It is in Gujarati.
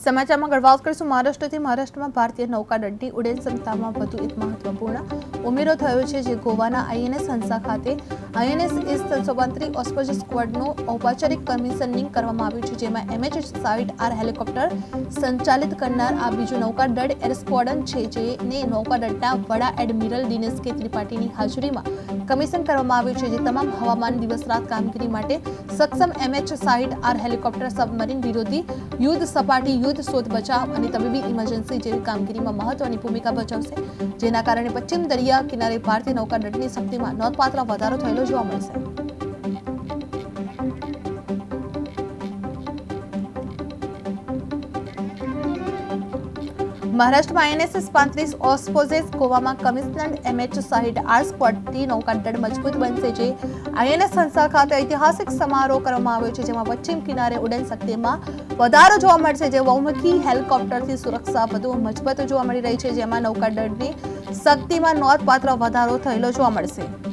સમાચારમાં આગળ વાત કરીશું મહારાષ્ટ્રથી। મહારાષ્ટ્રમાં ભારતીય નૌકાદળની ઉડ્ડયન ક્ષમતામાં વધુ એક મહત્વપૂર્ણ ઉમેરો થયો છે, જે ગોવાના આઈએનએસ હંસા ખાતે આઈએનએસ S-332 ઓસ્પ્રેચ સ્ક્વોડનું ઔપચારિક કમિશનિંગ કરવામાં આવ્યું છે, જેમાં MH-60R હેલિકોપ્ટર સંચાલિત કરનાર આ બીજું નૌકાદળ એર સ્ક્વોડ્રન છે, જેને નૌકાદળના વડા એડમિરલ દિનેશ કે ત્રિપાઠીની હાજરીમાં કમિશન કરવામાં આવ્યું છે, જે તમામ હવામાન દિવસ રાત કામગીરી માટે સક્ષમ MH-60R હેલિકોપ્ટર સબમરીન વિરોધી યુદ્ધ સપાટી યુદ્ધ શોધ બચાવ અને તબીબી ઇમરજન્સી જેવી કામગીરીમાં મહત્વની ભૂમિકા ભજવશે, જેના કારણે પશ્ચિમ દરિયા કિનારે ભારતીય નૌકાદળની શક્તિમાં નોંધપાત્ર વધારો થયેલો જોવા મળશે। મહારાષ્ટ્રમાં આઈએનએસ 35 ઓસ્પ્રેચ ગોવામાં કમિશન્ડ MH-60R સ્ક્વોડથી નૌકાદળ મજબૂત બનશે, જે આઈએનએસ હંસા ખાતે ઐતિહાસિક સમારોહ કરવામાં આવ્યો છે, જેમાં પશ્ચિમ કિનારે ઉડ્ડયન શક્તિમાં વધારો જોવા મળશે, જે બહુમુખી હેલિકોપ્ટરથી સુરક્ષા વધુ મજબૂત જોવા મળી રહી છે, જેમાં નૌકાદળની શક્તિમાં નોંધપાત્ર વધારો થયેલો જોવા મળશે।